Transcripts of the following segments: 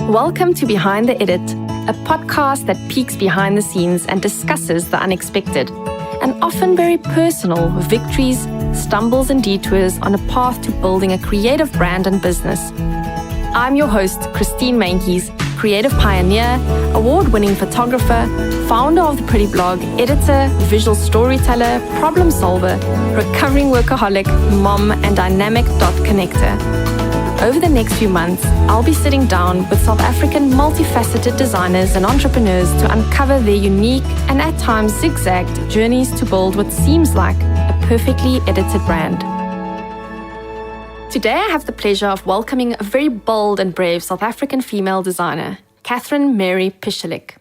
Welcome to Behind the Edit, a podcast that peeks behind the scenes and discusses the unexpected, and often very personal victories, stumbles and detours on a path to building a creative brand and business. I'm your host, Christine Mankies, creative pioneer, award-winning photographer, founder of the Pretty Blog, editor, visual storyteller, problem solver, recovering workaholic, mom, and dynamic dot connector. Over the next few months, I'll be sitting down with South African multifaceted designers and entrepreneurs to uncover their unique and at times zigzagged journeys to build what seems like a perfectly edited brand. Today, I have the pleasure of welcoming a very bold and brave South African female designer, Katherine-Mary Pichulik.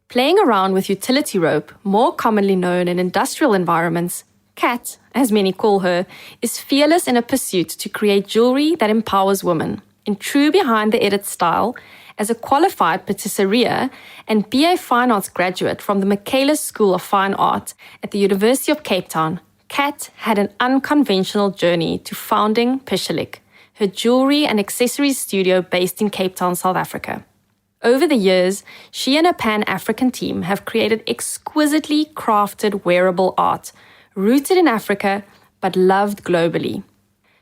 Playing around with utility rope, more commonly known in industrial environments, Kat, as many call her, is fearless in a pursuit to create jewellery that empowers women. In true behind-the-edit style, as a qualified paâtissier and BA Fine Arts graduate from the Michaelis School of Fine Art at the University of Cape Town, Kat had an unconventional journey to founding Pichulik, her jewellery and accessories studio based in Cape Town, South Africa. Over the years, she and her Pan-African team have created exquisitely crafted wearable art, rooted in Africa, but loved globally.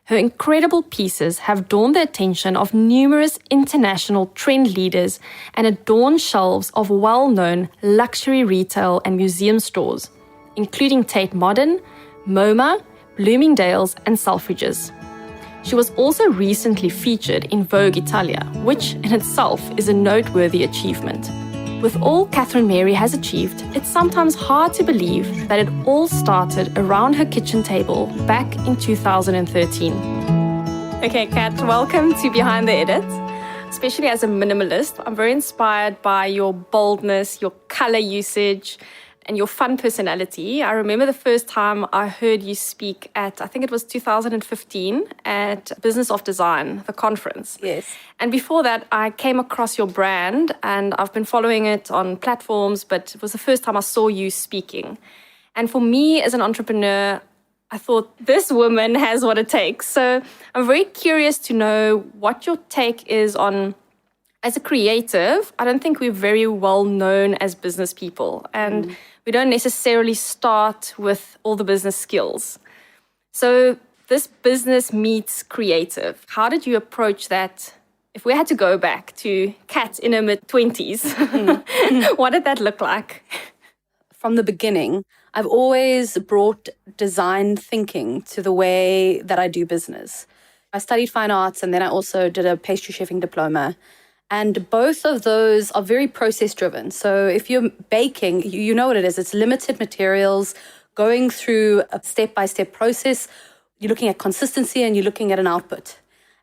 Her incredible pieces have drawn the attention of numerous international trend leaders and adorn shelves of well-known luxury retail and museum stores, including Tate Modern, MoMA, Bloomingdales, and Selfridges. She was also recently featured in Vogue Italia, which in itself is a noteworthy achievement. With all Katherine-Mary has achieved, it's sometimes hard to believe that it all started around her kitchen table back in 2013. Okay, Kat, welcome to Behind the Edit. Especially as a minimalist, I'm very inspired by your boldness, your color usage, and your fun personality. I remember the first time I heard you speak at, I think it was 2015, at Business of Design, the conference. Yes. And before that, I came across your brand and I've been following it on platforms, but it was the first time I saw you speaking. And for me as an entrepreneur, I thought this woman has what it takes. So I'm very curious to know what your take is on, as a creative, I don't think we're very well known as business people. And we don't necessarily start with all the business skills. So this business meets creative. How did you approach that? If we had to go back to Kat in her mid-20s, what did that look like? From the beginning, I've always brought design thinking to the way that I do business. I studied fine arts and then I also did a pastry chefing diploma. And both of those are very process-driven. So if you're baking, you know what it is. It's limited materials, going through a step-by-step process. You're looking at consistency and you're looking at an output.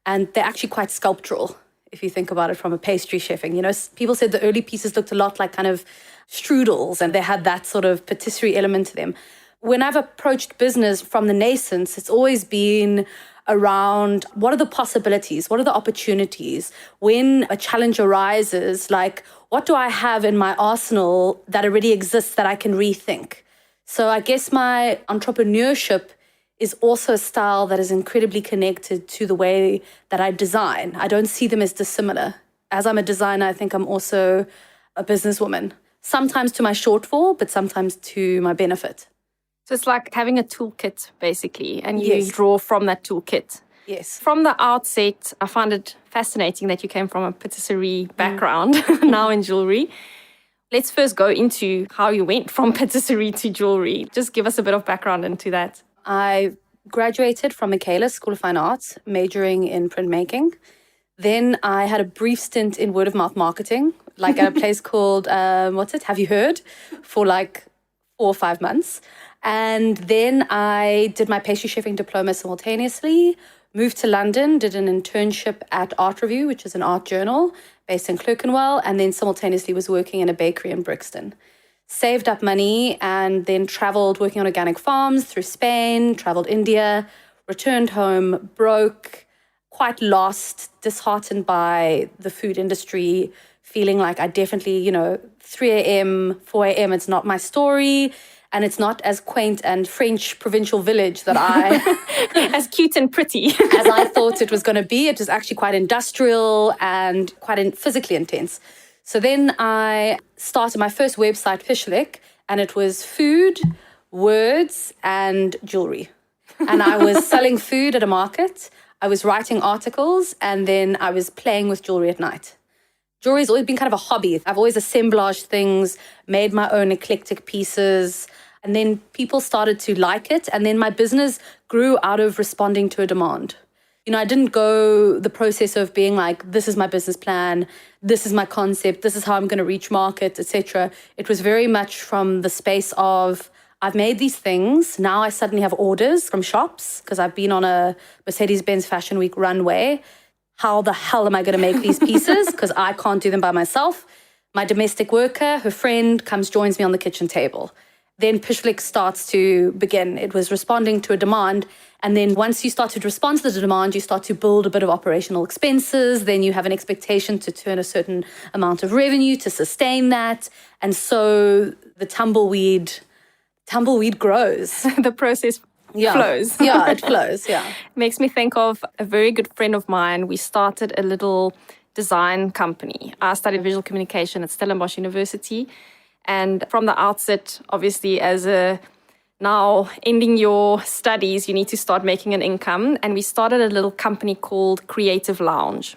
And they're actually quite sculptural, if you think about it from a pastry chefing. You know, people said the early pieces looked a lot like kind of strudels, and they had that sort of patisserie element to them. When I've approached business from the nascence, it's always been around what are the possibilities, what are the opportunities? When a challenge arises, like what do I have in my arsenal that already exists that I can rethink? So I guess my entrepreneurship is also a style that is incredibly connected to the way that I design. I don't see them as dissimilar. As I'm a designer, I think I'm also a businesswoman, sometimes to my shortfall, but sometimes to my benefit. So it's like having a toolkit, basically, and you draw from that toolkit. Yes. From the outset, I find it fascinating that you came from a patisserie background, now in jewellery. Let's first go into how you went from patisserie to jewellery. Just give us a bit of background into that. I graduated from Michaelis School of Fine Arts, majoring in printmaking. Then I had a brief stint in word-of-mouth marketing, like at a place called, Have You Heard? For like 4 or 5 months. And then I did my pastry chefing diploma simultaneously, moved to London, did an internship at Art Review, which is an art journal based in Clerkenwell, and then simultaneously was working in a bakery in Brixton. Saved up money and then traveled working on organic farms through Spain, traveled India, returned home, broke, quite lost, disheartened by the food industry, feeling like I definitely, 3 a.m., 4 a.m., it's not my story. and it's not as quaint and French provincial village that I as cute and pretty as I thought it was going to be. It was actually quite industrial and quite physically intense. So then I started my first website, Pichulik, and it was food, words, and jewellery. And I was selling food at a market, I was writing articles, and then I was playing with jewellery at night. Jewelry has always been kind of a hobby. I've always assemblaged things, made my own eclectic pieces, and then people started to like it. And then my business grew out of responding to a demand. I didn't go the process of being like, this is my business plan, this is my concept, this is how I'm going to reach market, etc. It was very much from the space of, I've made these things, now I suddenly have orders from shops because I've been on a Mercedes-Benz Fashion Week runway. How the hell am I going to make these pieces? Because I can't do them by myself. My domestic worker, her friend, comes, joins me on the kitchen table. Then Pichulik starts to begin. It was responding to a demand. And then once you start to respond to the demand, you start to build a bit of operational expenses. Then you have an expectation to turn a certain amount of revenue to sustain that. And so the tumbleweed grows. The process flows. Yeah, it flows, yeah. Makes me think of a very good friend of mine. We started a little design company. I studied visual communication at Stellenbosch University. And from the outset, obviously, now ending your studies, you need to start making an income. And we started a little company called Creative Lounge.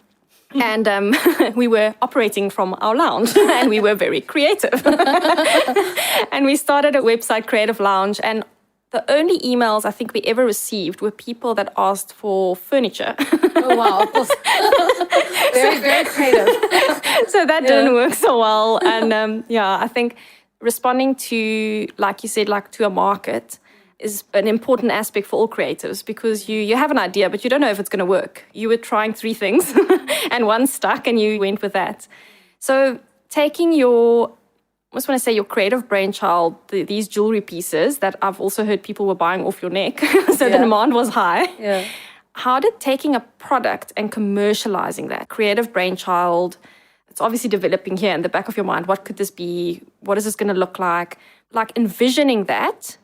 And we were operating from our lounge and we were very creative. And we started a website, Creative Lounge. And the only emails I think we ever received were people that asked for furniture. Oh, wow. Of course. Very, very creative. So that didn't work so well. And I think responding to, like you said, like to a market is an important aspect for all creatives because you have an idea, but you don't know if it's going to work. You were trying 3 things and one stuck and you went with that. So taking your creative brainchild, these jewelry pieces that I've also heard people were buying off your neck, so the demand was high. Yeah. How did taking a product and commercializing that creative brainchild, it's obviously developing here in the back of your mind, what could this be? What is this going to look like? Like envisioning that,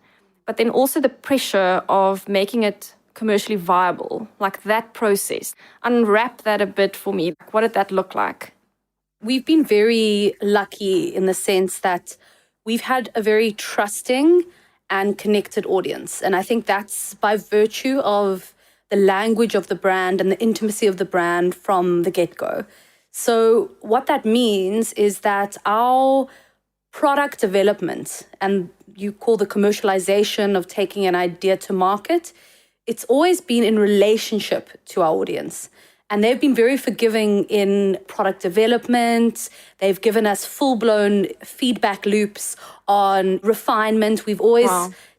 but then also the pressure of making it commercially viable, like that process. Unwrap that a bit for me. What did that look like? We've been very lucky in the sense that we've had a very trusting and connected audience. And I think that's by virtue of the language of the brand and the intimacy of the brand from the get-go. So what that means is that our product development, and you call the commercialization of taking an idea to market, it's always been in relationship to our audience. And they've been very forgiving in product development. They've given us full-blown feedback loops on refinement. We've always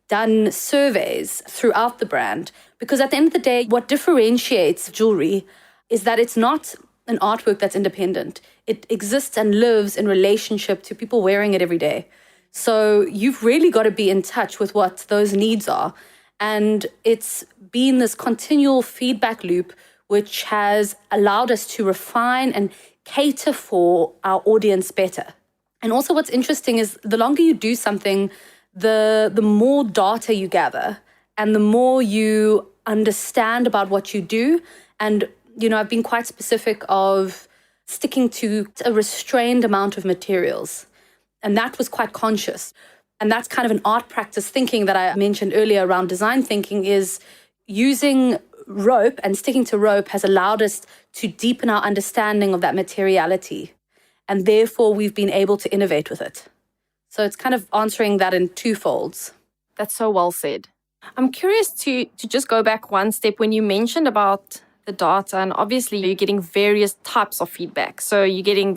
done surveys throughout the brand. Because at the end of the day, what differentiates jewelry is that it's not an artwork that's independent. It exists and lives in relationship to people wearing it every day. So you've really got to be in touch with what those needs are. And it's been this continual feedback loop which has allowed us to refine and cater for our audience better. And also what's interesting is the longer you do something, the more data you gather and the more you understand about what you do. And, I've been quite specific of sticking to a restrained amount of materials. And that was quite conscious. And that's kind of an art practice thinking that I mentioned earlier around design thinking is using rope and sticking to rope has allowed us to deepen our understanding of that materiality. And therefore, we've been able to innovate with it. So it's kind of answering that in 2 folds. That's so well said. I'm curious to just go back one step when you mentioned about the data, and obviously you're getting various types of feedback. So you're getting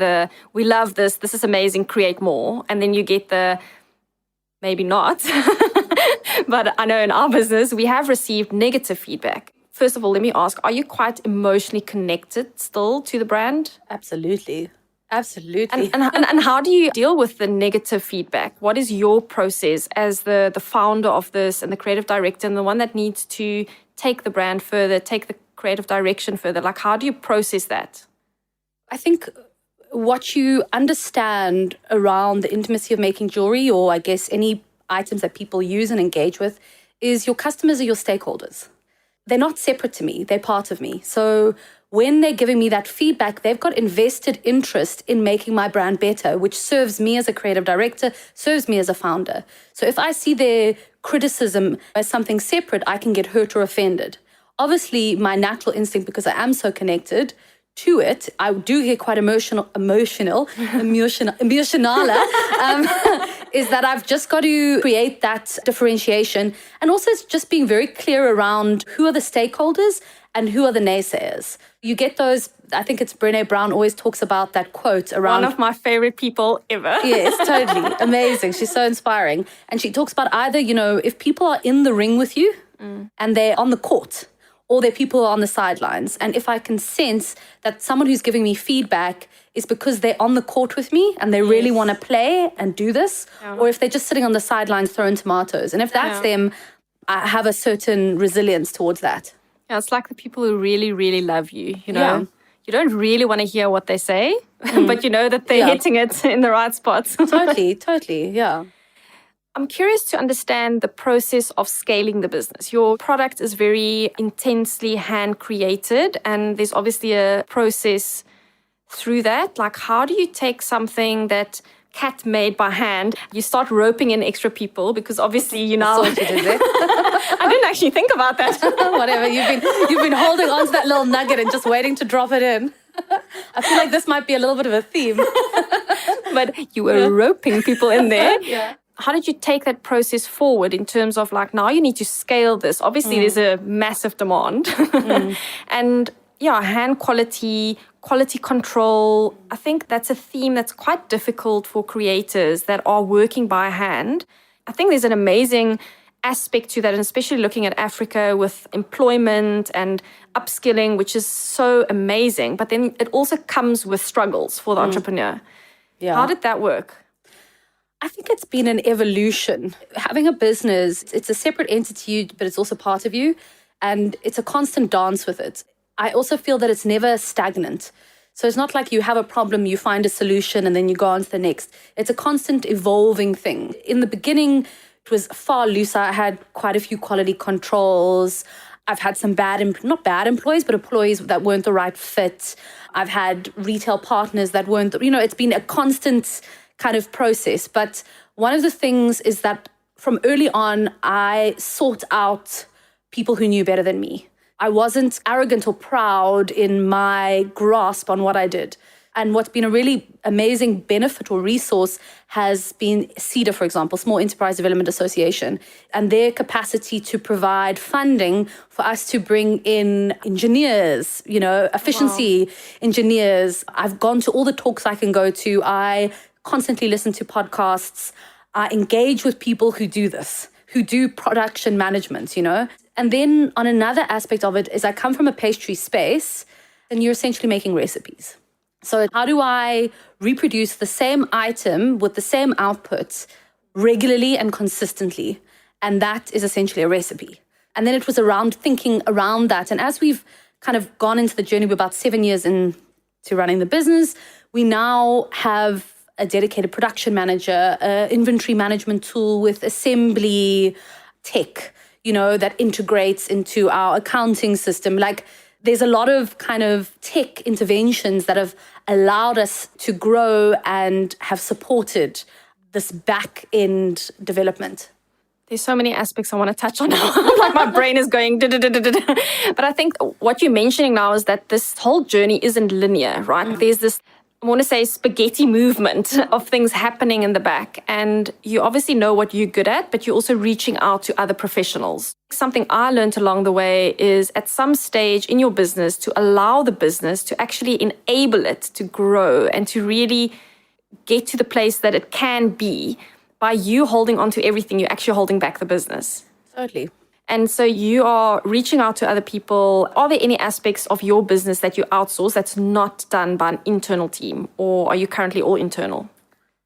we love this is amazing, create more. And then you get the, maybe not, but I know in our business, we have received negative feedback. First of all, let me ask, are you quite emotionally connected still to the brand? Absolutely. Absolutely. And how do you deal with the negative feedback? What is your process as the founder of this and the creative director and the one that needs to take the brand further, take the creative direction further? Like, how do you process that? I think what you understand around the intimacy of making jewelry, or I guess any items that people use and engage with is your customers are your stakeholders. They're not separate to me. They're part of me. So when they're giving me that feedback, they've got invested interest in making my brand better, which serves me as a creative director, serves me as a founder. So if I see their criticism as something separate, I can get hurt or offended. Obviously, my natural instinct, because I am so connected to it, I do get quite emotional, is that I've just got to create that differentiation. And also it's just being very clear around who are the stakeholders and who are the naysayers. You get those, I think it's Brené Brown always talks about that quote around. One of my favorite people ever. Yes, totally. Amazing. She's so inspiring. And she talks about either, if people are in the ring with you and they're on the court, or they're people on the sidelines. And if I can sense that someone who's giving me feedback is because they're on the court with me and they really want to play and do this, or if they're just sitting on the sidelines throwing tomatoes. And if that's them, I have a certain resilience towards that. Yeah, it's like the people who really, really love you, You don't really want to hear what they say, but you know that they're hitting it in the right spots. Totally, yeah. I'm curious to understand the process of scaling the business. Your product is very intensely hand created, and there's obviously a process through that. Like, how do you take something that Kat made by hand, you start roping in extra people, because obviously you know. That's what you did there. I didn't actually think about that. Whatever, you've been holding on to that little nugget and just waiting to drop it in. I feel like this might be a little bit of a theme. But you were roping people in there. Yeah. How did you take that process forward in terms of like, now you need to scale this? Obviously, there's a massive demand. And hand quality control. I think that's a theme that's quite difficult for creators that are working by hand. I think there's an amazing aspect to that, and especially looking at Africa with employment and upskilling, which is so amazing. But then it also comes with struggles for the entrepreneur. Yeah. How did that work? I think it's been an evolution. Having a business, it's a separate entity, but it's also part of you. And it's a constant dance with it. I also feel that it's never stagnant. So it's not like you have a problem, you find a solution, and then you go on to the next. It's a constant evolving thing. In the beginning, it was far looser. I had quite a few quality controls. I've had some not bad employees, but employees that weren't the right fit. I've had retail partners that weren't, it's been a constant kind of process. But one of the things is that from early on, I sought out people who knew better than me. I wasn't arrogant or proud in my grasp on what I did. And what's been a really amazing benefit or resource has been CEDA, for example, Small Enterprise Development Association, and their capacity to provide funding for us to bring in engineers, efficiency engineers. I've gone to all the talks I can go to. I constantly listen to podcasts. I engage with people who do this, who do production management, And then on another aspect of it is I come from a pastry space, and you're essentially making recipes. So how do I reproduce the same item with the same output regularly and consistently? And that is essentially a recipe. And then it was around thinking around that. And as we've kind of gone into the journey, we're about 7 years into running the business, we now have a dedicated production manager, inventory management tool with assembly tech, that integrates into our accounting system. Like, there's a lot of kind of tech interventions that have allowed us to grow and have supported this back-end development. There's so many aspects I want to touch on now. Like, my brain is going But I think what you're mentioning now is that this whole journey isn't linear, right? There's this, I want to say, spaghetti movement of things happening in the back. And you obviously know what you're good at, but you're also reaching out to other professionals. Something I learned along the way is at some stage in your business to allow the business to actually enable it to grow and to really get to the place that it can be by you holding on to everything. You're actually holding back the business. Totally. And so you are reaching out to other people. Are there any aspects of your business that you outsource that's not done by an internal team? Or are you currently all internal?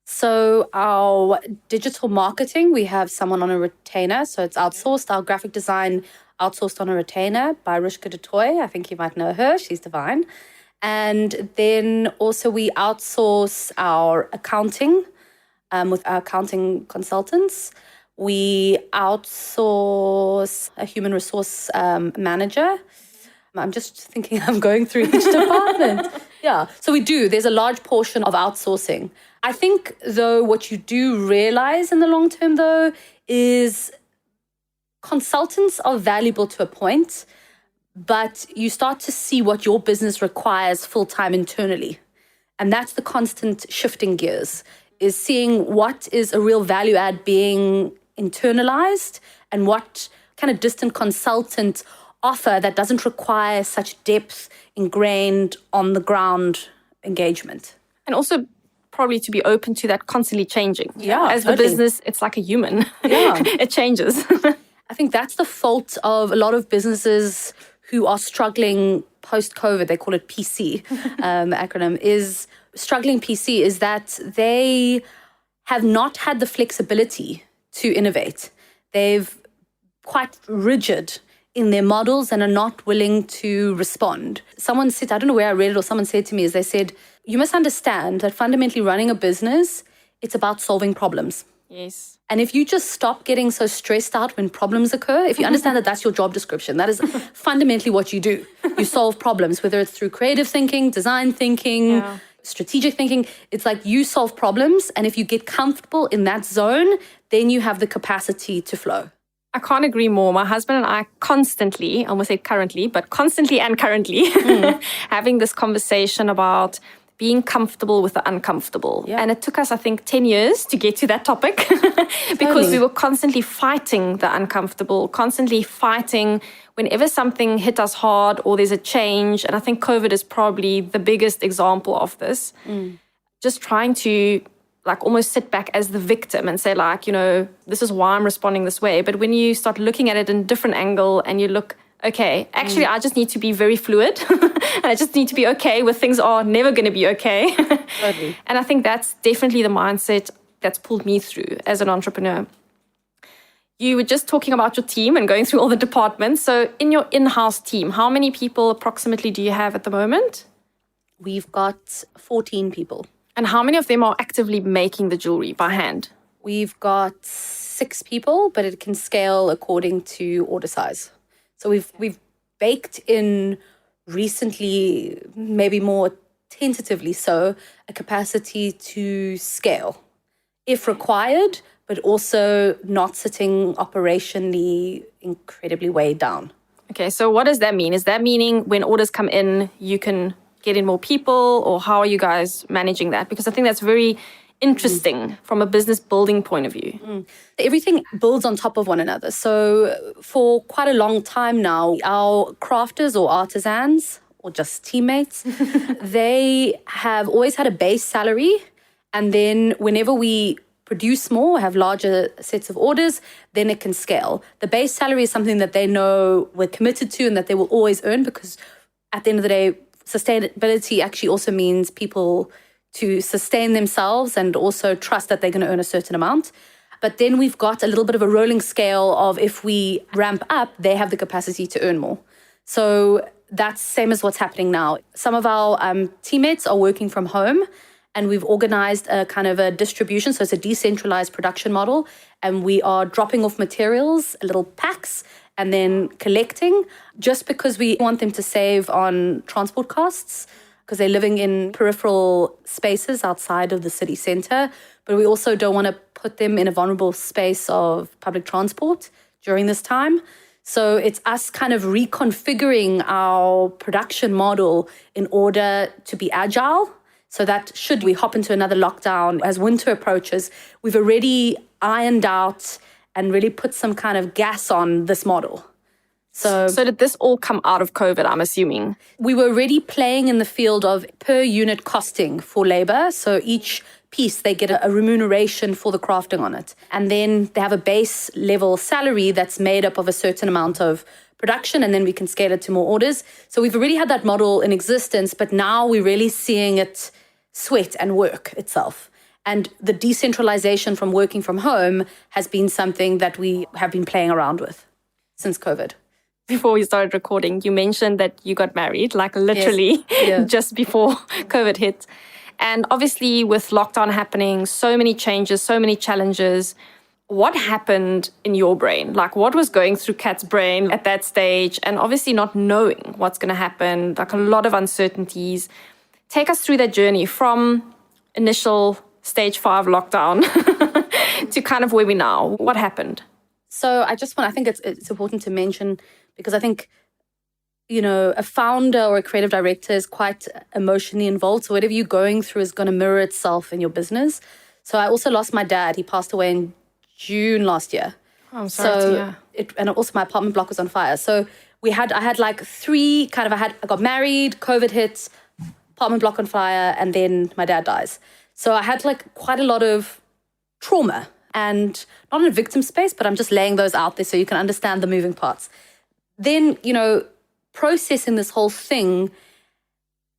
So our digital marketing, we have someone on a retainer. So it's outsourced. Our graphic design outsourced on a retainer by Rishka Detoy. I think you might know her. She's divine. And then also we outsource our accounting with our accounting consultants. We outsource a human resource manager. I'm just thinking I'm going through each department. Yeah. So we do. There's a large portion of outsourcing. I think, though, what you do realize in the long term, though, is consultants are valuable to a point, but you start to see what your business requires full-time internally. And that's the constant shifting gears, is seeing what is a real value add being internalized and what kind of distant consultant offer that doesn't require such depth, ingrained, on-the-ground engagement. And also probably to be open to that constantly changing. Yeah, as totally. the business, it's like a human. Yeah. It changes. I think that's the fault of a lot of businesses who are struggling post-COVID. They call it PC, acronym, is struggling PC, is that they have not had the flexibility to innovate. They've quite rigid in their models and are not willing to respond. Someone said, I don't know where I read it, or someone said to me, is they said, you must understand that fundamentally running a business, it's about solving problems. Yes. And if you just stop getting so stressed out when problems occur, if you understand that that's your job description, that is fundamentally what you do. You solve problems, whether it's through creative thinking, design thinking, strategic thinking. It's like you solve problems. And if you get comfortable in that zone, then you have the capacity to flow. I can't agree more. My husband and I constantly, I almost say currently, but constantly and currently having this conversation about being comfortable with the uncomfortable. Yeah. And it took us, I think, 10 years to get to that topic because we were constantly fighting the uncomfortable, constantly fighting whenever something hit us hard or there's a change. And I think COVID is probably the biggest example of this. Just trying to like almost sit back as the victim and say like, you know, this is why I'm responding this way. But when you start looking at it in a different angle and you look, okay, actually, I just need to be very fluid. And I just need to be okay with things are never going to be okay. Totally. And I think that's definitely the mindset that's pulled me through as an entrepreneur. You were just talking about your team and going through all the departments. So in your in-house team, how many people approximately do you have at the moment? We've got 14 people. And how many of them are actively making the jewelry by hand? We've got 6 people, but it can scale according to order size. So we've baked in recently, maybe more tentatively so, a capacity to scale if required, but also not sitting operationally incredibly weighed down. Okay, so what does that mean? Is that meaning when orders come in, you can get in more people, or how are you guys managing that? Because I think that's very interesting from a business building point of view. Everything builds on top of one another. So for quite a long time now, our crafters or artisans or just teammates, they have always had a base salary. And then whenever we produce more, have larger sets of orders, then it can scale. The base salary is something that they know we're committed to and that they will always earn, because at the end of the day, sustainability actually also means people to sustain themselves and also trust that they're going to earn a certain amount. But then we've got a little bit of a rolling scale of if we ramp up, they have the capacity to earn more. So that's same as what's happening now. Some of our teammates are working from home, and we've organized a kind of a distribution. So it's a decentralized production model, and we are dropping off materials, little packs, and then collecting, just because we want them to save on transport costs, because they're living in peripheral spaces outside of the city center. But we also don't want to put them in a vulnerable space of public transport during this time. So it's us kind of reconfiguring our production model in order to be agile, so that should we hop into another lockdown as winter approaches, we've already ironed out and really put some kind of gas on this model. So did this all come out of COVID, I'm assuming? We were already playing in the field of per unit costing for labor. So each piece, they get a remuneration for the crafting on it. And then they have a base level salary that's made up of a certain amount of production, and then we can scale it to more orders. So we've already had that model in existence, but now we're really seeing it sweat and work itself. And the decentralization from working from home has been something that we have been playing around with since COVID. Before we started recording, you mentioned that you got married, like literally just before COVID hit. And obviously with lockdown happening, so many changes, so many challenges. what happened in your brain? Like, what was going through Kat's brain at that stage? And obviously not knowing what's going to happen, like a lot of uncertainties. Take us through that journey from initial stage 5 lockdown to kind of where we now. What happened? So I think it's important to mention, because I think, a founder or a creative director is quite emotionally involved. So whatever you're going through is going to mirror itself in your business. So I also lost my dad. He passed away in June last year. Oh, I'm sorry to hear. And also my apartment block was on fire. So I had like three I got married, COVID hit, apartment block on fire, and then my dad dies. So I had like quite a lot of trauma, and not in a victim space, but I'm just laying those out there so you can understand the moving parts. Then, processing this whole thing,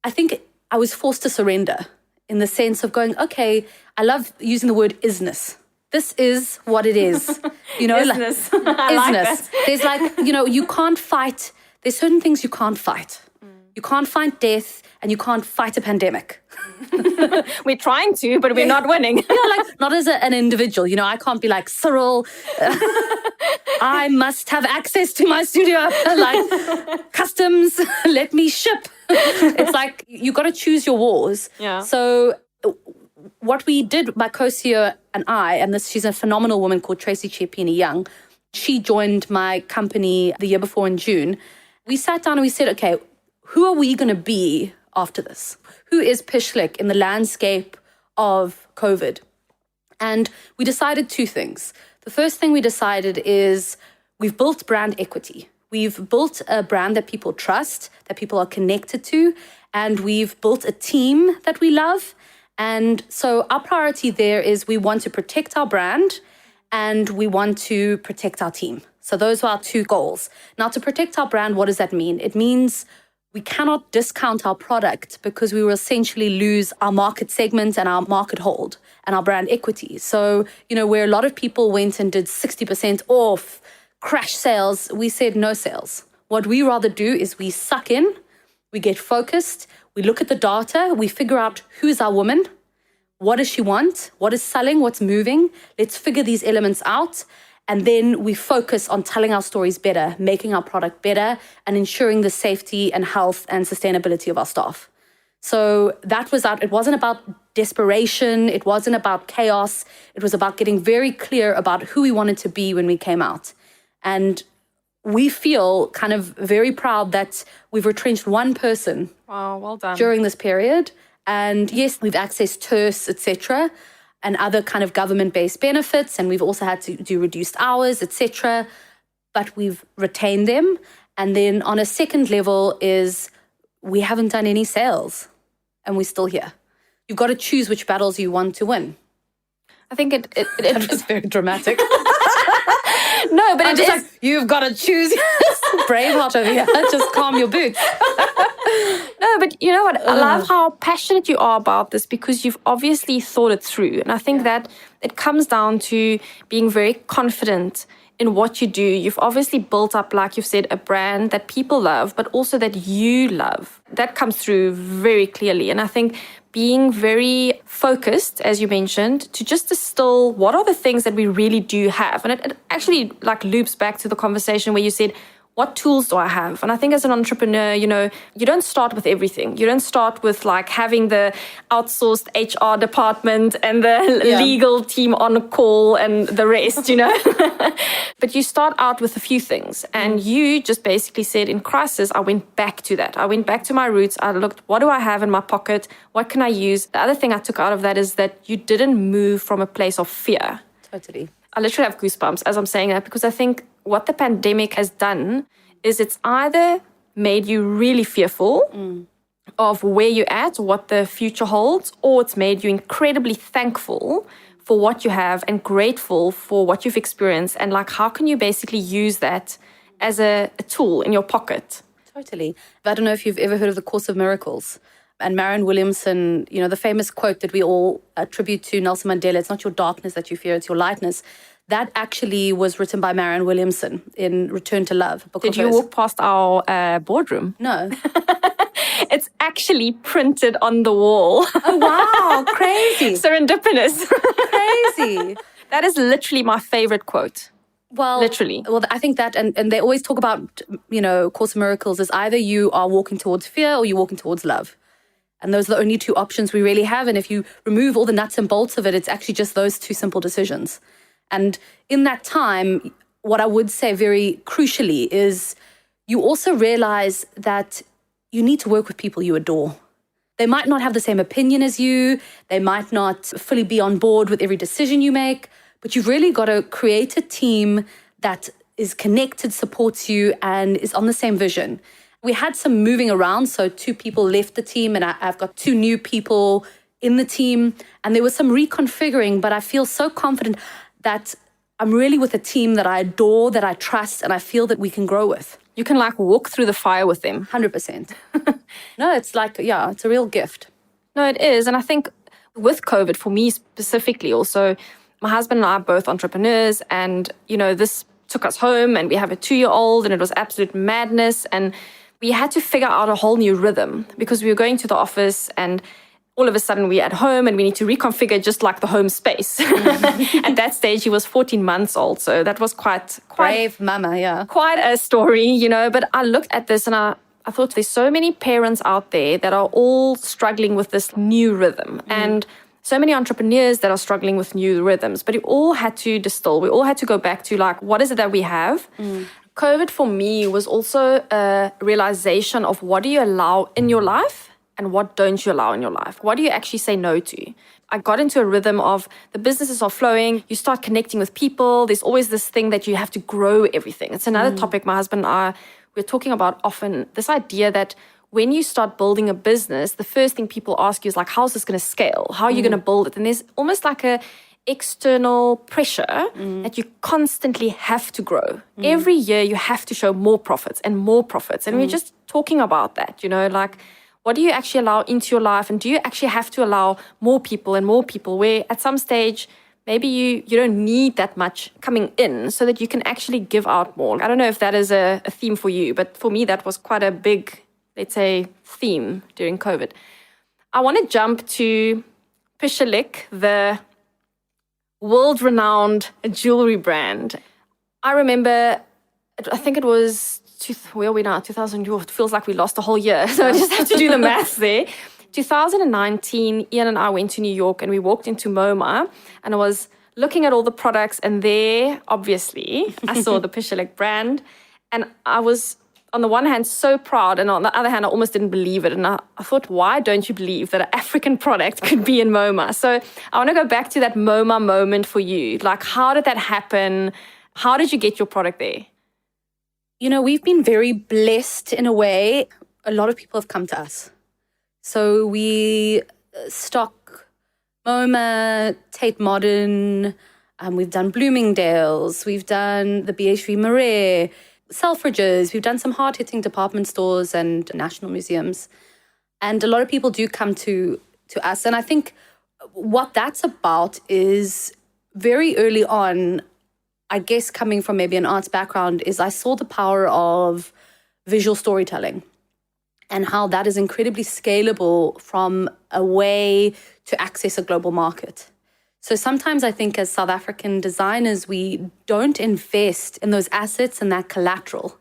I think I was forced to surrender, in the sense of going, okay, I love using the word isness. This is what it is. Isness. I like that. There's you can't fight. There's certain things you can't fight. You can't fight death, and you can't fight a pandemic. We're trying to, but we're not winning. Not as an individual. I can't be like, Cyril, I must have access to my studio. Like, customs, let me ship. It's like, you got to choose your wars. Yeah. So what we did, my co-CEO and I, and she's a phenomenal woman called Tracy Chiapini Young. She joined my company the year before in June. We sat down and we said, okay, who are we going to be after this? Who is Pichulik in the landscape of COVID? And we decided two things. The first thing we decided is we've built brand equity. We've built a brand that people trust, that people are connected to, and we've built a team that we love. And so our priority there is we want to protect our brand and we want to protect our team. So those are our two goals. Now, to protect our brand, what does that mean? It means we cannot discount our product, because we will essentially lose our market segment and our market hold and our brand equity. So, where a lot of people went and did 60% off, crash sales, we said no sales. What we rather do is we suck in, we get focused, we look at the data, we figure out who is our woman, what does she want, what is selling, what's moving. Let's figure these elements out. And then we focus on telling our stories better, making our product better, and ensuring the safety and health and sustainability of our staff. So that was out. It wasn't about desperation. It wasn't about chaos. It was about getting very clear about who we wanted to be when we came out. And we feel kind of very proud that we've retrenched one person. Wow, well done. During this period. And yes, we've accessed TERS, etc., and other kind of government-based benefits, and we've also had to do reduced hours, etc., but we've retained them. And then on a second level is we haven't done any sales, and we're still here. You've got to choose which battles you want to win. I think That was very dramatic. No, but I'm just like, you've got to choose. Braveheart over here. Just calm your boots. No, but you know what? I love how passionate you are about this, because you've obviously thought it through. And I think that it comes down to being very confident in what you do. You've obviously built up, like you've said, a brand that people love, but also that you love. That comes through very clearly. And I think being very focused, as you mentioned, to just distill what are the things that we really do have. And it actually like loops back to the conversation where you said, what tools do I have? And I think as an entrepreneur, you don't start with everything. You don't start with like having the outsourced HR department and the legal team on call and the rest, But you start out with a few things. And you just basically said, in crisis, I went back to that. I went back to my roots. I looked, what do I have in my pocket? What can I use? The other thing I took out of that is that you didn't move from a place of fear. Totally. I literally have goosebumps as I'm saying that, because I think what the pandemic has done is it's either made you really fearful of where you're at, what the future holds, or it's made you incredibly thankful for what you have and grateful for what you've experienced. And like, how can you basically use that as a tool in your pocket? Totally. I don't know if you've ever heard of the Course of Miracles. And Marianne Williamson, the famous quote that we all attribute to Nelson Mandela, it's not your darkness that you fear, it's your lightness. That actually was written by Marianne Williamson in Return to Love. Did you walk past our boardroom? No. It's actually printed on the wall. Oh, wow. Crazy. Serendipitous. Crazy. That is literally my favorite quote. Well, literally. Well, I think that, and they always talk about, Course in Miracles is either you are walking towards fear or you're walking towards love. And those are the only two options we really have. And if you remove all the nuts and bolts of it, it's actually just those two simple decisions. And in that time, what I would say very crucially is you also realize that you need to work with people you adore. They might not have the same opinion as you. They might not fully be on board with every decision you make, but you've really got to create a team that is connected, supports you, and is on the same vision. We had some moving around, so 2 people left the team, and I've got 2 new people in the team, and there was some reconfiguring, but I feel so confident that I'm really with a team that I adore, that I trust, and I feel that we can grow with. You can walk through the fire with them. 100%. No, it's it's a real gift. No, it is. And I think with COVID, for me specifically also, my husband and I are both entrepreneurs, and, this took us home, and we have a 2-year-old, and it was absolute madness. And we had to figure out a whole new rhythm because we were going to the office, and all of a sudden we're at home and we need to reconfigure just the home space. At that stage, he was 14 months old. So that was quite brave mama, yeah. Quite a story, But I looked at this and I thought there's so many parents out there that are all struggling with this new rhythm. And so many entrepreneurs that are struggling with new rhythms. But we all had to distill. We all had to go back to what is it that we have? COVID for me was also a realization of what do you allow in your life and what don't you allow in your life? What do you actually say no to? I got into a rhythm of the businesses are flowing. You start connecting with people. There's always this thing that you have to grow everything. It's another topic my husband and I, we're talking about often, this idea that when you start building a business, the first thing people ask you is how's this going to scale? How are you going to build it? And there's almost a external pressure that you constantly have to grow. Every year you have to show more profits. And we're just talking about that, what do you actually allow into your life? And do you actually have to allow more people and more people where at some stage, maybe you don't need that much coming in so that you can actually give out more? I don't know if that is a theme for you, but for me, that was quite a big, let's say, theme during COVID. I want to jump to Pichulik, the world-renowned jewellery brand. I remember, I think it was, where are we now? 2000, it feels like we lost a whole year. So I just have to do the maths there. 2019, Ian and I went to New York and we walked into MoMA and I was looking at all the products, and there, obviously, I saw the Pichulik brand. And I was, on the one hand, so proud, and on the other hand, I almost didn't believe it. And I thought, why don't you believe that an African product could be in MoMA? So I want to go back to that MoMA moment for you. How did that happen? How did you get your product there? We've been very blessed in a way. A lot of people have come to us. So we stock MoMA, Tate Modern, we've done Bloomingdales, we've done the BHV Marais, Selfridges, we've done some hard-hitting department stores and national museums. And a lot of people do come to us. And I think what that's about is very early on, I guess coming from maybe an arts background, is I saw the power of visual storytelling and how that is incredibly scalable from a way to access a global market. So sometimes I think as South African designers, we don't invest in those assets and that collateral.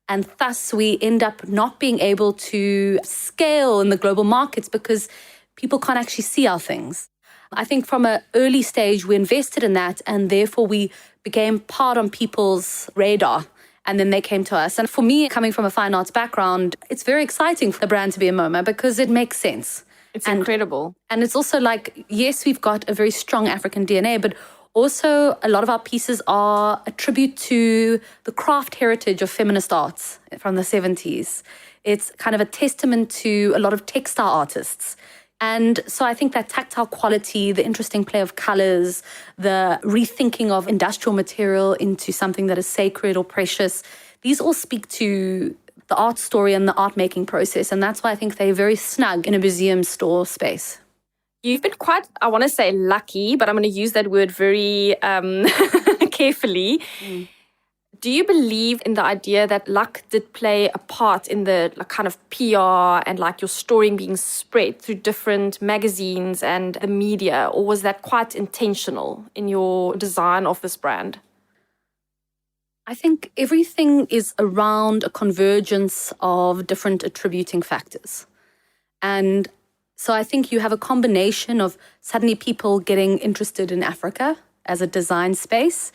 And thus we end up not being able to scale in the global markets because people can't actually see our things. I think from an early stage, we invested in that, and therefore we became part on people's radar. And then they came to us. And for me, coming from a fine arts background, it's very exciting for the brand to be in MoMA because it makes sense. It's incredible. And it's also yes, we've got a very strong African DNA, but also a lot of our pieces are a tribute to the craft heritage of feminist arts from the 70s. It's kind of a testament to a lot of textile artists. And so I think that tactile quality, the interesting play of colors, the rethinking of industrial material into something that is sacred or precious, these all speak to the art story and the art making process. And that's why I think they're very snug in a museum store space. You've been quite, I want to say lucky, but I'm going to use that word very carefully, Do you believe in the idea that luck did play a part in the kind of PR and your story being spread through different magazines and the media, or was that quite intentional in your design of this brand? I think everything is around a convergence of different attributing factors. And so I think you have a combination of suddenly people getting interested in Africa as a design space.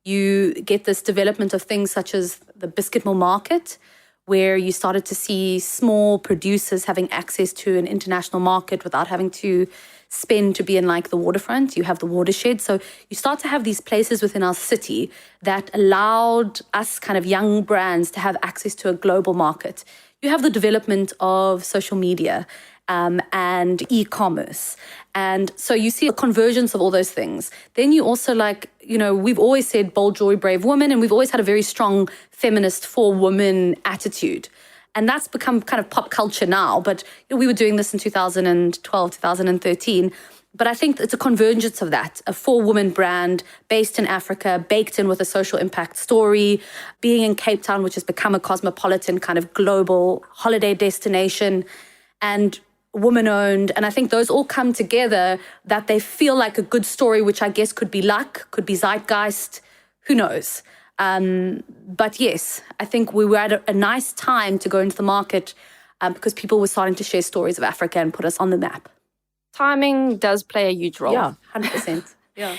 You get this development of things such as the biscuit mill market, where you started to see small producers having access to an international market without having to spend to be in the waterfront. You have the watershed. So you start to have these places within our city that allowed us kind of young brands to have access to a global market. You have the development of social media and e-commerce. And so you see a convergence of all those things. Then you also we've always said bold jewelry, brave women, and we've always had a very strong feminist for women attitude. And that's become kind of pop culture now. But we were doing this in 2012, 2013. But I think it's a convergence of that, a for-woman brand based in Africa, baked in with a social impact story, being in Cape Town, which has become a cosmopolitan kind of global holiday destination, and woman-owned. And I think those all come together that they feel like a good story, which I guess could be luck, could be zeitgeist, who knows. But yes, I think we were at a nice time to go into the market because people were starting to share stories of Africa and put us on the map. Timing does play a huge role. Yeah, 100%. Yeah.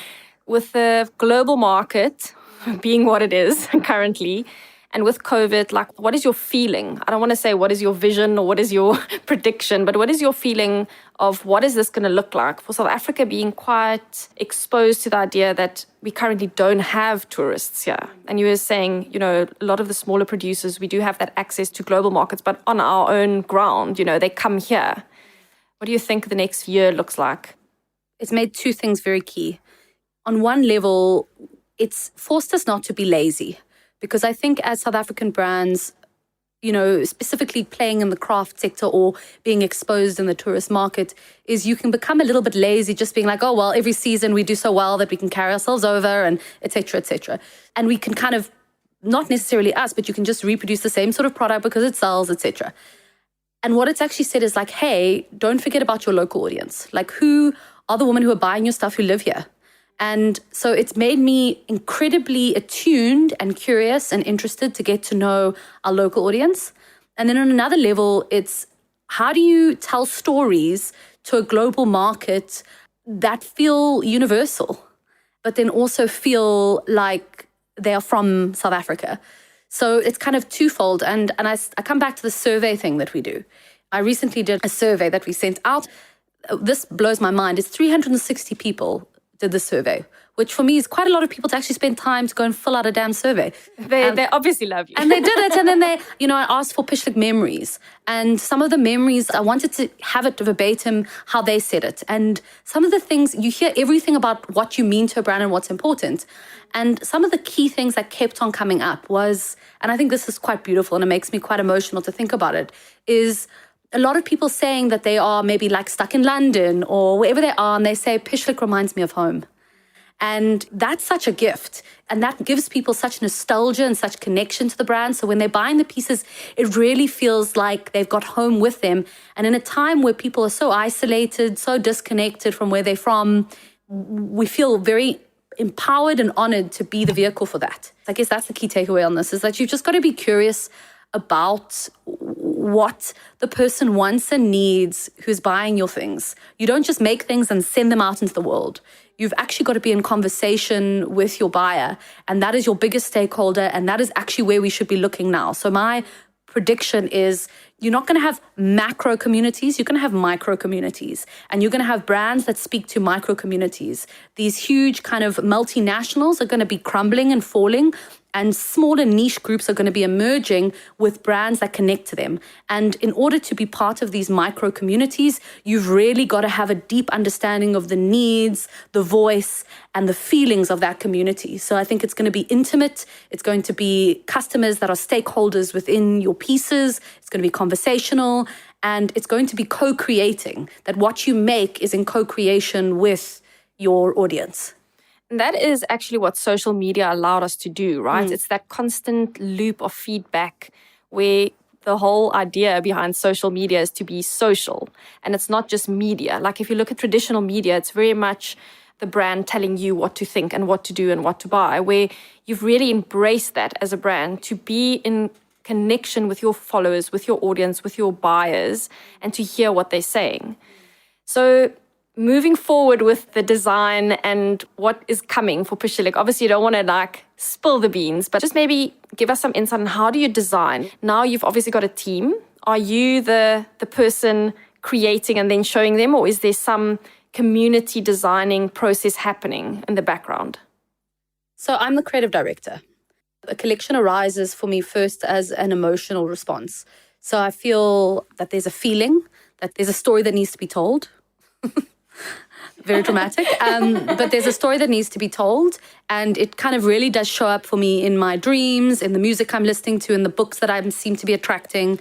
With the global market being what it is currently, and with COVID, what is your feeling? I don't want to say what is your vision or what is your prediction, but what is your feeling of what is this going to look like for South Africa being quite exposed to the idea that we currently don't have tourists here? And you were saying, a lot of the smaller producers, we do have that access to global markets, but on our own ground, they come here. What do you think the next year looks like? It's made two things very key. On one level, it's forced us not to be lazy. Because I think as South African brands, specifically playing in the craft sector or being exposed in the tourist market, is you can become a little bit lazy just being oh, well, every season we do so well that we can carry ourselves over and et cetera, et cetera. And we can kind of, not necessarily us, but you can just reproduce the same sort of product because it sells, et cetera. And what it's actually said is hey, don't forget about your local audience. Who are the women who are buying your stuff who live here? And so it's made me incredibly attuned and curious and interested to get to know our local audience. And then on another level, it's how do you tell stories to a global market that feel universal, but then also feel like they are from South Africa? So it's kind of twofold. And I come back to the survey thing that we do. I recently did a survey that we sent out. This blows my mind. It's 360 people did the survey, which for me is quite a lot of people to actually spend time to go and fill out a damn survey. They obviously love you. And they did it. And then they, I asked for Pichulik memories. And some of the memories, I wanted to have it verbatim how they said it. And some of the things, you hear everything about what you mean to a brand and what's important. And some of the key things that kept on coming up was, and I think this is quite beautiful and it makes me quite emotional to think about it, is a lot of people saying that they are maybe stuck in London or wherever they are, and they say, Pichulik reminds me of home. And that's such a gift. And that gives people such nostalgia and such connection to the brand. So when they're buying the pieces, it really feels like they've got home with them. And in a time where people are so isolated, so disconnected from where they're from, we feel very empowered and honored to be the vehicle for that. I guess that's the key takeaway on this, is that you've just got to be curious about what the person wants and needs who's buying your things. You don't just make things and send them out into the world. You've actually got to be in conversation with your buyer, and that is your biggest stakeholder, and that is actually where we should be looking now. So my prediction is you're not going to have macro communities, you're going to have micro communities, and you're going to have brands that speak to micro communities. These huge kind of multinationals are going to be crumbling and falling, and smaller niche groups are going to be emerging with brands that connect to them. And in order to be part of these micro communities, you've really got to have a deep understanding of the needs, the voice, and the feelings of that community. So I think it's going to be intimate. It's going to be customers that are stakeholders within your pieces. It's going to be conversational, and it's going to be co-creating, that what you make is in co-creation with your audience. And that is actually what social media allowed us to do, right? It's that constant loop of feedback where the whole idea behind social media is to be social. And it's not just media. Like if you look at traditional media, it's very much the brand telling you what to think and what to do and what to buy, where you've really embraced that as a brand to be in connection with your followers, with your audience, with your buyers, and to hear what they're saying. So moving forward with the design and what is coming for Pichulik, obviously you don't want to spill the beans, but just maybe give us some insight on how do you design? Now you've obviously got a team. Are you the person creating and then showing them, or is there some community designing process happening in the background? So I'm the creative director. A collection arises for me first as an emotional response. So I feel that there's a feeling, that there's a story that needs to be told. Very dramatic. But there's a story that needs to be told. And it kind of really does show up for me in my dreams, in the music I'm listening to, in the books that I seem to be attracting,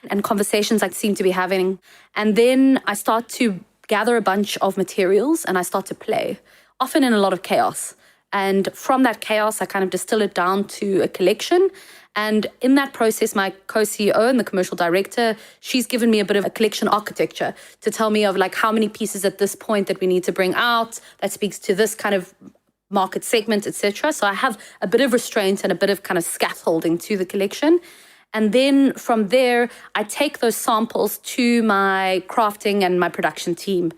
and conversations I seem to be having. And then I start to gather a bunch of materials and I start to play, often in a lot of chaos. And from that chaos, I kind of distill it down to a collection. And in that process, my co-CEO and the commercial director, she's given me a bit of a collection architecture to tell me of how many pieces at this point that we need to bring out that speaks to this kind of market segment, etc. So I have a bit of restraint and a bit of kind of scaffolding to the collection. And then from there, I take those samples to my crafting and my production team.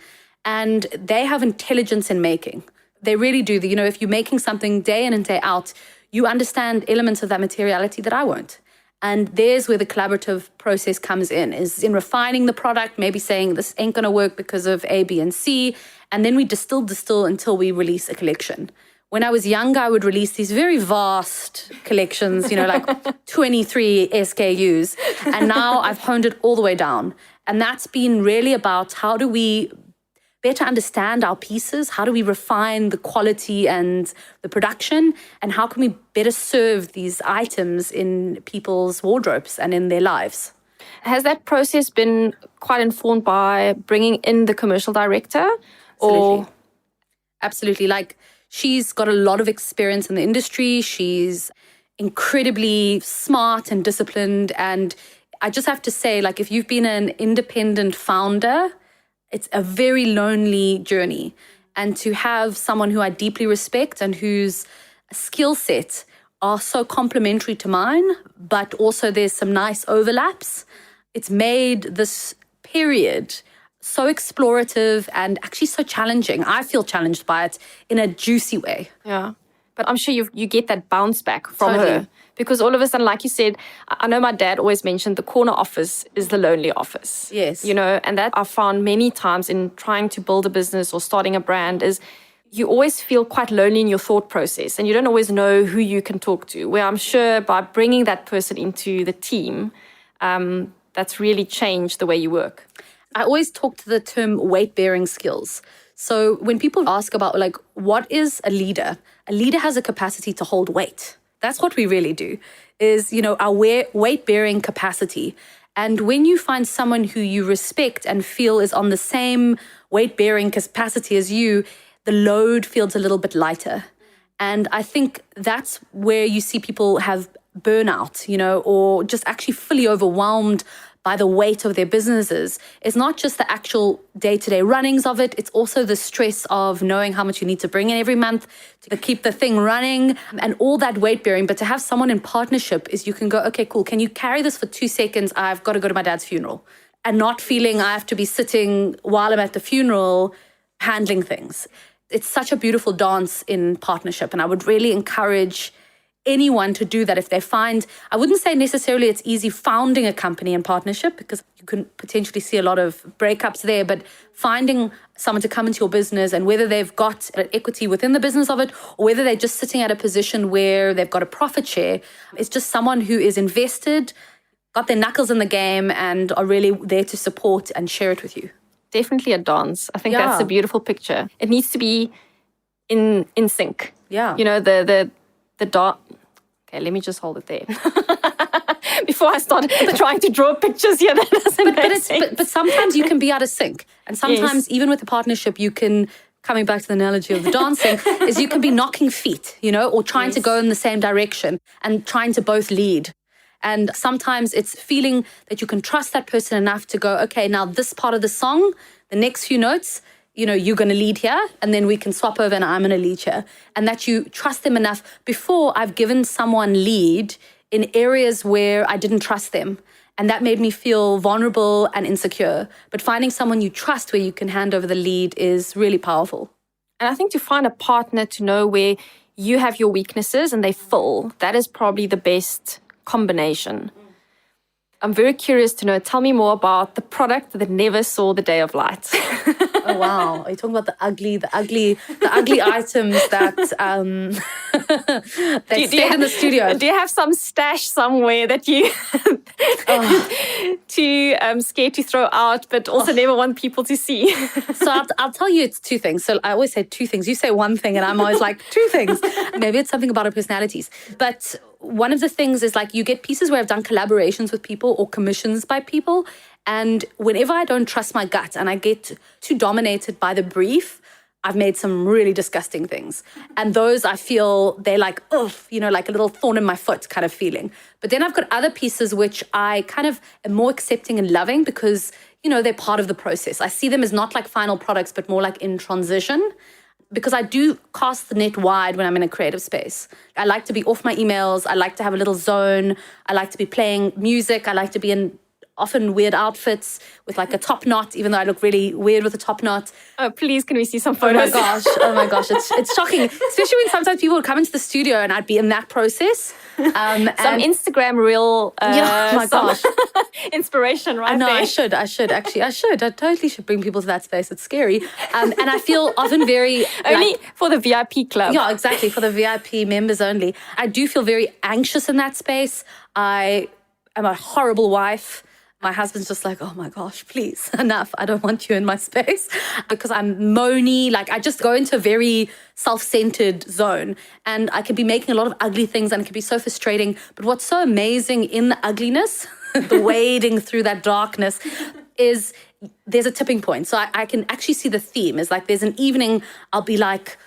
And they have intelligence in making. They really do. If you're making something day in and day out, you understand elements of that materiality that I won't. And there's where the collaborative process comes in, is in refining the product, maybe saying this ain't going to work because of A, B, and C. And then we distill until we release a collection. When I was younger, I would release these very vast collections, 23 SKUs. And now I've honed it all the way down. And that's been really about how do we better understand our pieces? How do we refine the quality and the production? And how can we better serve these items in people's wardrobes and in their lives? Has that process been quite informed by bringing in the commercial director? Absolutely. She's got a lot of experience in the industry. She's incredibly smart and disciplined. And I just have to say, if you've been an independent founder, it's a very lonely journey. And to have someone who I deeply respect and whose skill set are so complementary to mine, but also there's some nice overlaps, it's made this period so explorative and actually so challenging. I feel challenged by it in a juicy way. Yeah. But I'm sure you get that bounce back from her. Because all of a sudden, like you said, I know my dad always mentioned the corner office is the lonely office. Yes. And that I've found many times in trying to build a business or starting a brand is you always feel quite lonely in your thought process and you don't always know who you can talk to. Where I'm sure by bringing that person into the team, that's really changed the way you work. I always talk to the term weight-bearing skills. So when people ask about what is a leader has a capacity to hold weight. That's what we really do, is, our weight-bearing capacity. And when you find someone who you respect and feel is on the same weight-bearing capacity as you, the load feels a little bit lighter. And I think that's where you see people have burnout, or just actually fully overwhelmed by the weight of their businesses. It's not just the actual day-to-day runnings of it. It's also the stress of knowing how much you need to bring in every month to keep the thing running and all that weight bearing. But to have someone in partnership is you can go, okay, cool. Can you carry this for 2 seconds? I've got to go to my dad's funeral. And not feeling I have to be sitting while I'm at the funeral handling things. It's such a beautiful dance in partnership. And I would really encourage anyone to do that if they find, I wouldn't say necessarily it's easy founding a company in partnership because you can potentially see a lot of breakups there, but finding someone to come into your business and whether they've got an equity within the business of it or whether they're just sitting at a position where they've got a profit share, it's just someone who is invested, got their knuckles in the game and are really there to support and share it with you. Definitely a dance. I think that's a beautiful picture. It needs to be in sync. Yeah. The dot. Okay, let me just hold it there. Before I start trying to draw pictures here, that doesn't make sense. But sometimes you can be out of sync. And sometimes even with a partnership, you can coming back to the analogy of the dancing, is you can be knocking feet, or trying to go in the same direction and trying to both lead. And sometimes it's feeling that you can trust that person enough to go, okay, now this part of the song, the next few notes, you're going to lead here, and then we can swap over and I'm going to lead here. And that you trust them enough. Before, I've given someone lead in areas where I didn't trust them. And that made me feel vulnerable and insecure. But finding someone you trust where you can hand over the lead is really powerful. And I think to find a partner to know where you have your weaknesses and they fill, that is probably the best combination. I'm very curious to know, tell me more about the product that never saw the day of light. Oh, wow. Are you talking about the ugly items that stayed in the studio? Do you have some stash somewhere that you too scared to throw out, but also never want people to see? So I'll tell you it's two things. So I always say two things. You say one thing and I'm always like, two things. Maybe it's something about our personalities. But one of the things is like you get pieces where I've done collaborations with people or commissions by people. And whenever I don't trust my gut and I get too dominated by the brief, I've made some really disgusting things. And those I feel they're like, like a little thorn in my foot kind of feeling. But then I've got other pieces which I kind of am more accepting and loving because, they're part of the process. I see them as not like final products, but more like in transition. Because I do cast the net wide when I'm in a creative space. I like to be off my emails. I like to have a little zone. I like to be playing music. I like to be in often weird outfits with like a top knot, even though I look really weird with a top knot. Oh, please, can we see some photos? Oh my gosh, it's shocking. Especially when sometimes people would come into the studio and I'd be in that process. Some Instagram reel gosh. Inspiration right there. I should. Actually, I should. I totally should bring people to that space. It's scary. And I feel often very... Only for the VIP club. Yeah, exactly. For the VIP members only. I do feel very anxious in that space. I am a horrible wife. My husband's just like, oh my gosh, please, enough. I don't want you in my space because I'm moany. Like I just go into a very self-centered zone and I can be making a lot of ugly things and it can be so frustrating. But what's so amazing in the ugliness, the wading through that darkness is there's a tipping point. So I can actually see the theme is like there's an evening I'll be like,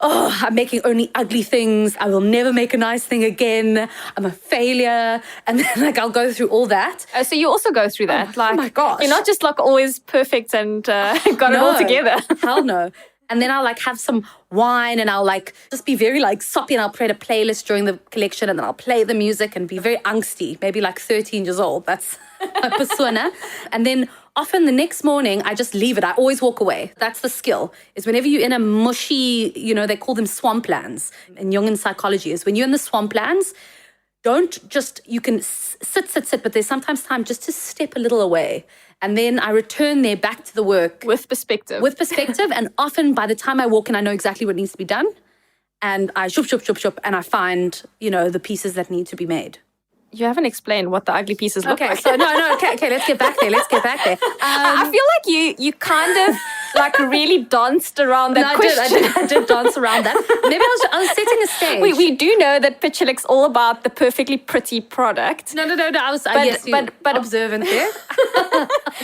oh, I'm making only ugly things. I will never make a nice thing again. I'm a failure. And then I'll go through all that. So you also go through that. Oh my gosh. You're not just always perfect and got it all together. Hell no. And then I'll have some wine and I'll just be very soppy and I'll create a playlist during the collection and then I'll play the music and be very angsty, maybe 13 years old. That's my persona. And then often the next morning, I just leave it. I always walk away. That's the skill, is whenever you're in a mushy, they call them swamplands in Jungian psychology, is when you're in the swamplands, you can sit, but there's sometimes time just to step a little away. And then I return there back to the work. With perspective. And often by the time I walk in, I know exactly what needs to be done. And I shop, and I find, the pieces that need to be made. You haven't explained what the ugly pieces look like. So okay, let's get back there. I feel like you kind of really danced around that question. I did dance around that. Maybe I was setting a stage. We do know that Pichulik's all about the perfectly pretty product. No. I was observant there.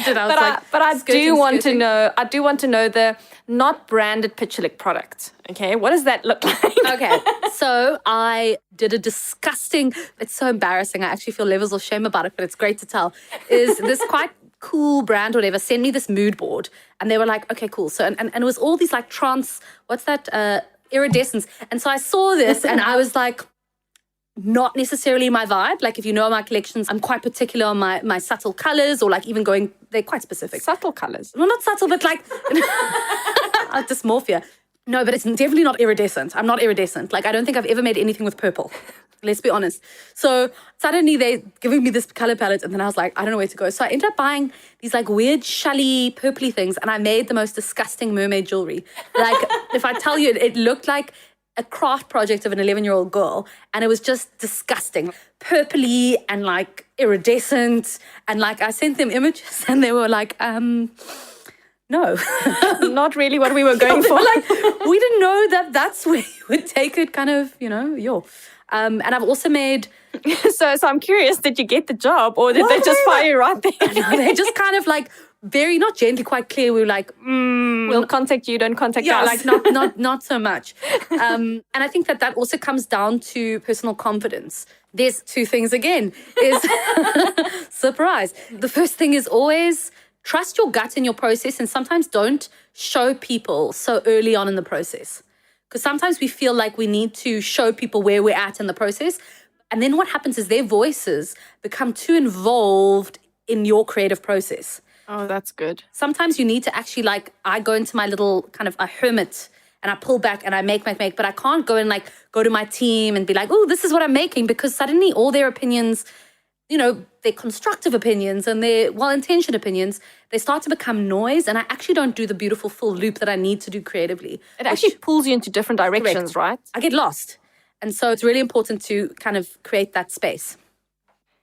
I do want to know the not branded Pichulik product. Okay, what does that look like? Okay, so I did a disgusting, it's so embarrassing. I actually feel levels of shame about it, but it's great to tell. Is this quite cool brand or whatever sent me this mood board and they were like, okay, cool. So, and it was all these trance, iridescence. And so I saw this and I was like, not necessarily my vibe. If you know my collections, I'm quite particular on my subtle colors or even they're quite specific. Subtle colors? Well, not subtle, but dysmorphia. No, but it's definitely not iridescent. I'm not iridescent. I don't think I've ever made anything with purple. Let's be honest. So suddenly they're giving me this color palette and then I was like, I don't know where to go. So I ended up buying these weird, shally, purpley things and I made the most disgusting mermaid jewelry. If I tell you, it looked like a craft project of an 11-year-old girl and it was just disgusting. Purpley and iridescent and I sent them images and they were like, no. Not really what we were going for. We didn't know that's where you would take it kind of, and I've also made... So I'm curious, did you get the job or did they just fire you right there? No, they just kind of very, not gently, quite clear. We were like, We'll contact you, don't contact yeah, us. like not so much. And I think that also comes down to personal confidence. There's two things again, is surprise. The first thing is always trust your gut in your process, and sometimes don't show people so early on in the process. Because sometimes we feel like we need to show people where we're at in the process. And then what happens is their voices become too involved in your creative process. Oh, that's good. Sometimes you need to actually, like, I go into my little kind of a hermit and I pull back and I make, but I can't go and like go to my team and be like, oh, this is what I'm making, because suddenly all their opinions, you know, their constructive opinions and their well-intentioned opinions, they start to become noise, and I actually don't do the beautiful full loop that I need to do creatively. It actually pulls you into different directions, correct, right? I get lost. And so it's really important to kind of create that space.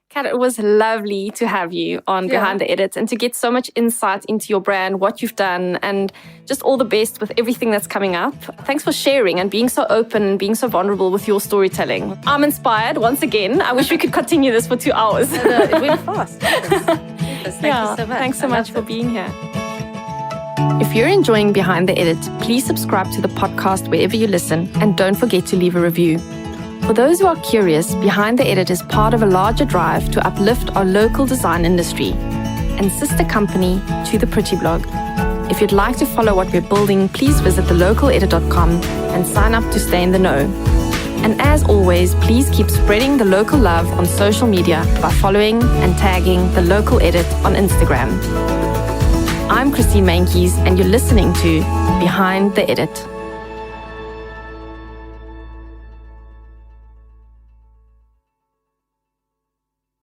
Kat, it was lovely to have you on Behind the Edit and to get so much insight into your brand, what you've done, and just all the best with everything that's coming up. Thanks for sharing and being so open and being so vulnerable with your storytelling. I'm inspired once again. I wish we could continue this for 2 hours. It went fast. Thank you so much. Thanks so much for being here. If you're enjoying Behind the Edit, please subscribe to the podcast wherever you listen, and don't forget to leave a review. For those who are curious, Behind the Edit is part of a larger drive to uplift our local design industry and sister company to the Pretty Blog. If you'd like to follow what we're building, please visit thelocaleditor.com and sign up to stay in the know. And as always, please keep spreading the local love on social media by following and tagging The Local Edit on Instagram. I'm Christine Mankies, and you're listening to Behind the Edit.